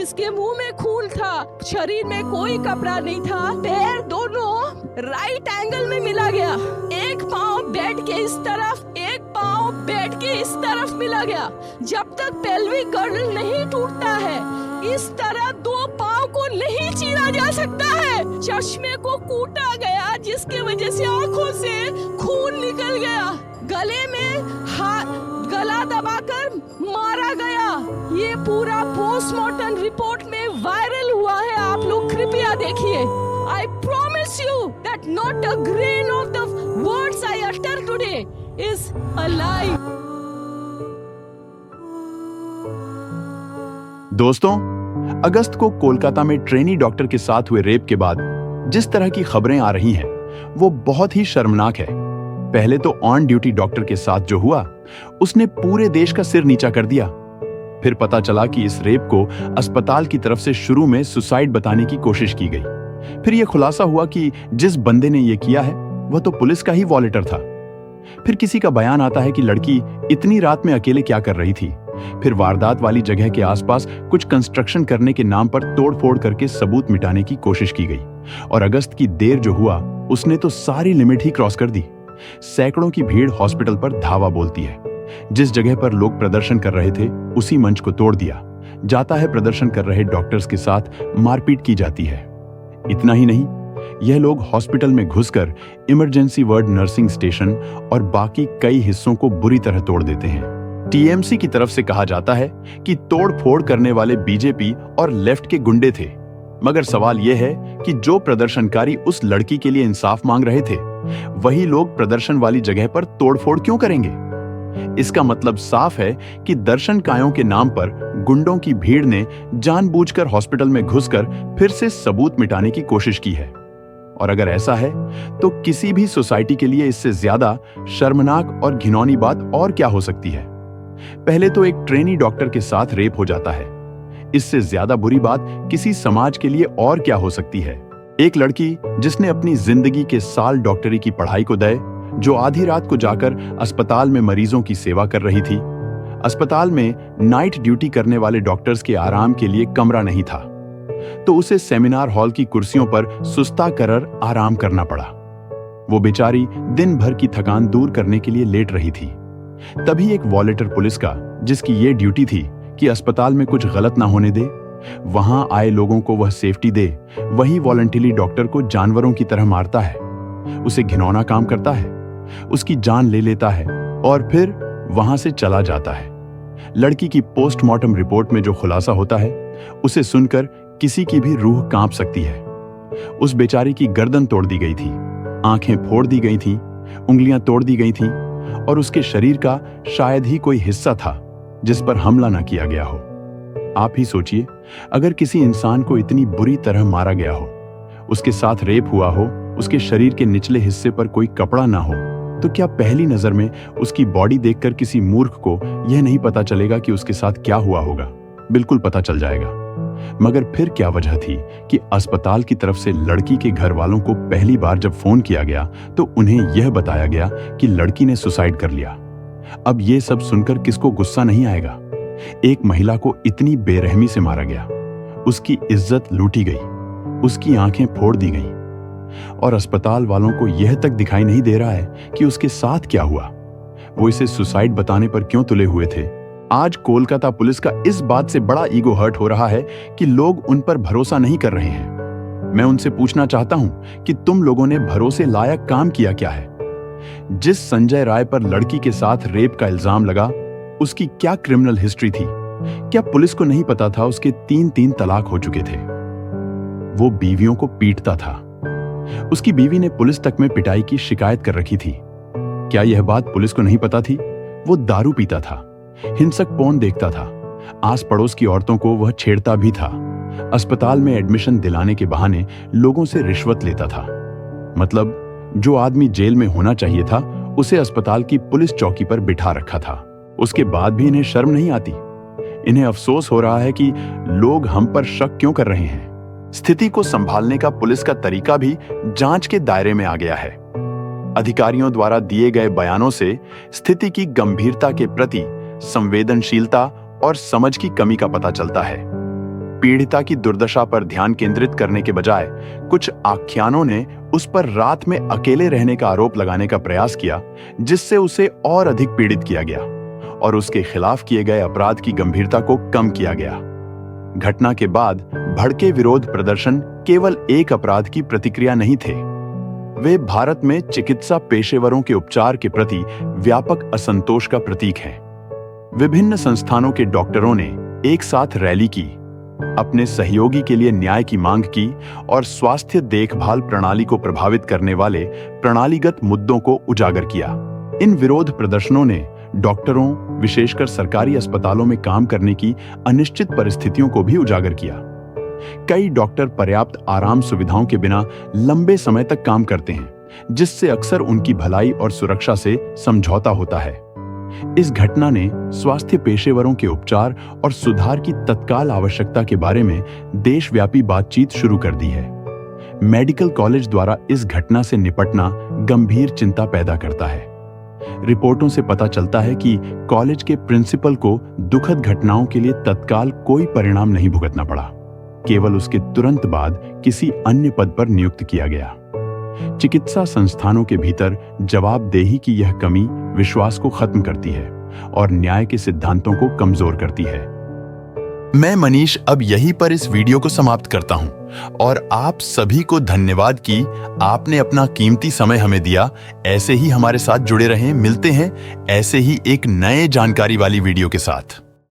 जिसके मुंह में खून था, शरीर में कोई कपड़ा नहीं था, पैर दोनों राइट एंगल में मिला गया, एक पाँव बेड के इस तरफ, एक पाँव बेड के इस तरफ मिला गया। जब तक पेल्विक गर्डल नहीं टूटता है, इस तरह दो पाँव को नहीं चीरा जा सकता है। चश्मे को कूटा गया, जिसके वजह से आंखों से खून निकल गया। गले में गला दबाकर मारा गया। ये पूरा पोस्टमार्टम रिपोर्ट में वायरल हुआ है, आप लोग कृपया देखिए। I promise you that not a grain of the words I utter today is a lie. दोस्तों, अगस्त को कोलकाता में ट्रेनी डॉक्टर के साथ हुए रेप के बाद जिस तरह की खबरें आ रही हैं, वो बहुत ही शर्मनाक है। पहले तो ऑन ड्यूटी डॉक्टर के साथ जो हुआ, उसने पूरे देश का सिर नीचा कर दिया। फिर पता चला कि इस रेप को अस्पताल की तरफ से शुरू में सुसाइड बताने की कोशिश की गई। फिर यह खुलासा हुआ कि जिस बंदे ने यह किया है, वह तो पुलिस का ही वॉलेंटियर था। फिर किसी का बयान आता है कि लड़की इतनी रात में अकेले क्या कर रही थी। फिर वारदात वाली जगह के आसपास कुछ कंस्ट्रक्शन करने के नाम पर तोड़फोड़ करके सबूत मिटाने की कोशिश की गई। और अगस्त की देर जो हुआ, उसने तो सारी लिमिट ही क्रॉस कर दी। सैकड़ों की भीड़ हॉस्पिटल पर धावा बोलती है। जिस जगह पर लोग प्रदर्शन कर रहे थे, उसी मंच को तोड़ दिया जाता है। प्रदर्शन कर रहे डॉक्टर्स के साथ मारपीट की जाती है। इतना ही नहीं, यह लोग हॉस्पिटल में घुसकर इमरजेंसी वार्ड, नर्सिंग स्टेशन और बाकी कई हिस्सों को बुरी तरह तोड़ देते हैं। टीएमसी की तरफ से कहा जाता है कि तोड़-फोड़ करने वाले बीजेपी और लेफ्ट के गुंडे थे। मगर सवाल यह है कि जो प्रदर्शनकारी उस लड़की के लिए इंसाफ मांग रहे थे, वही लोग प्रदर्शन वाली जगह पर तोड़फोड़ क्यों करेंगे? इसका मतलब साफ है कि दर्शनकायों के नाम पर गुंडों की भीड़ ने जानबूझकर हॉस्पिटल में घुसकर फिर से सबूत मिटाने की कोशिश की है। और अगर ऐसा है, तो किसी भी सोसाइटी के लिए इससे ज्यादा शर्मनाक और घिनौनी बात और क्या हो सकती है? पहले तो एक ट्रेनी डॉक्टर के साथ रेप हो जाता है। इससे ज्यादा बुरी बात किसी समाज के लिए और क्या हो सकती है? एक लड़की जिसने अपनी जिंदगी के साल डॉक्टरी की पढ़ाई को दे, जो आधी रात को जाकर अस्पताल में मरीजों की सेवा कर रही थी। अस्पताल में नाइट ड्यूटी करने वाले डॉक्टर्स के आराम के लिए कमरा नहीं था, तो उसे सेमिनार हॉल की कुर्सियों पर सुस्ता कर आराम करना पड़ा। वो बेचारी दिन भर की थकान दूर करने के लिए लेट रही थी। तभी एक वॉलेंटियर पुलिस का, जिसकी ये ड्यूटी थी कि अस्पताल में कुछ गलत ना होने दे, वहां आए लोगों को वह सेफ्टी दे, वही वॉलंटियरली डॉक्टर को जानवरों की तरह मारता है, उसे घिनौना काम करता है, उसकी जान ले लेता है और फिर वहां से चला जाता है। लड़की की पोस्टमार्टम रिपोर्ट में जो खुलासा होता है, उसे सुनकर किसी की भी रूह कांप सकती है। उस बेचारी की गर्दन तोड़ दी गई थी, आंखें फोड़ दी गई थीं, उंगलियां तोड़ दी गई थीं और उसके शरीर का शायद ही कोई हिस्सा था जिस पर हमला ना किया गया हो। आप ही सोचिए, अगर किसी इंसान को इतनी बुरी तरह मारा गया हो, उसके साथ रेप हुआ हो, उसके शरीर के निचले हिस्से पर कोई कपड़ा ना हो, तो क्या पहली नजर में उसकी बॉडी देखकर किसी मूर्ख को यह नहीं पता चलेगा कि उसके साथ क्या हुआ होगा? बिल्कुल पता चल जाएगा। मगर फिर क्या वजह थी कि अस्पताल की तरफ से लड़की के घर वालों को पहली बार जब फोन किया गया, तो उन्हें यह बताया गया कि लड़की ने सुसाइड कर लिया? अब यह सब सुनकर किसको गुस्सा नहीं आएगा? एक महिला को इतनी बेरहमी से मारा गया, उसकी इज्जत लूटी गई, उसकी आंखें फोड़ दी गई और अस्पताल वालों को यह तक दिखाई नहीं दे रहा है कि उसके साथ क्या हुआ। वो इसे सुसाइड बताने पर क्यों तुले हुए थे? आज कोलकाता पुलिस का इस बात से बड़ा ईगो हर्ट हो रहा है कि लोग उन पर भरोसा नहीं कर रहे हैं। मैं उनसे पूछना चाहता हूं कि तुम लोगों ने भरोसे लायक काम किया क्या है? जिस संजय राय पर लड़की के साथ रेप का इल्जाम लगा, उसकी क्या क्रिमिनल हिस्ट्री थी? क्या पुलिस को नहीं पता था उसके 3 तलाक हो चुके थे? वो बीवियों को पीटता था। उसकी बीवी ने पुलिस तक में पिटाई की शिकायत कर रखी थी। क्या यह बात पुलिस को नहीं पता थी? वो दारू पीता था, हिंसक पोर्न देखता था, आस पड़ोस की औरतों को वह छेड़ता भी था, अस्पताल में एडमिशन दिलाने के बहाने लोगों से रिश्वत लेता था। मतलब जो आदमी जेल में होना चाहिए था, उसे अस्पताल की पुलिस चौकी पर बिठा रखा था। उसके बाद भी इन्हें शर्म नहीं आती। इन्हें अफसोस हो रहा है कि लोग हम पर शक क्यों कर रहे हैं। स्थिति को संभालने का पुलिस का तरीका भी जांच के दायरे में आ गया है। अधिकारियों द्वारा दिए गए बयानों से स्थिति की गंभीरता के प्रति संवेदनशीलता और समझ की कमी का पता चलता है। पीड़िता की दुर्दशा पर ध्यान केंद्रित करने के बजाय कुछ आख्यानों ने उस पर रात में अकेले रहने का आरोप लगाने का प्रयास किया, जिससे उसे और अधिक पीड़ित किया गया और उसके खिलाफ किए गए अपराध की गंभीरता को कम किया गया। घटना के बाद भड़के विरोध प्रदर्शन केवल एक अपराध की प्रतिक्रिया नहीं थे, वे भारत में चिकित्सा पेशेवरों के उपचार के प्रति व्यापक असंतोष का प्रतीक हैं। विभिन्न संस्थानों के डॉक्टरों ने एक साथ रैली की, अपने सहयोगी के लिए न्याय की मांग की और स्वास्थ्य देखभाल प्रणाली को प्रभावित करने वाले प्रणालीगत मुद्दों को उजागर किया। इन विरोध प्रदर्शनों ने डॉक्टरों, विशेषकर सरकारी अस्पतालों में काम करने की अनिश्चित परिस्थितियों को भी उजागर किया। कई डॉक्टर पर्याप्त आराम सुविधाओं के बिना लंबे समय तक काम करते हैं, जिससे अक्सर उनकी भलाई और सुरक्षा से समझौता होता है। इस घटना ने स्वास्थ्य पेशेवरों के उपचार और सुधार की तत्काल आवश्यकता के बारे में देशव्यापी बातचीत शुरू कर दी है। मेडिकल कॉलेज द्वारा इस घटना से निपटना गंभीर चिंता पैदा करता है। रिपोर्टों से पता चलता है कि कॉलेज के प्रिंसिपल को दुखद घटनाओं के लिए तत्काल कोई परिणाम नहीं भुगतना पड़ा, केवल उसके तुरंत बाद किसी अन्य पद पर नियुक्त किया गया। चिकित्सा संस्थानों के भीतर जवाबदेही की यह कमी विश्वास को खत्म करती है और न्याय के सिद्धांतों को कमजोर करती है। मैं मनीष अब यहीं पर इस वीडियो को समाप्त करता हूं और आप सभी को धन्यवाद कि आपने अपना कीमती समय हमें दिया। ऐसे ही हमारे साथ जुड़े रहें। मिलते हैं ऐसे ही एक नए जानकारी वाली वीडियो के साथ।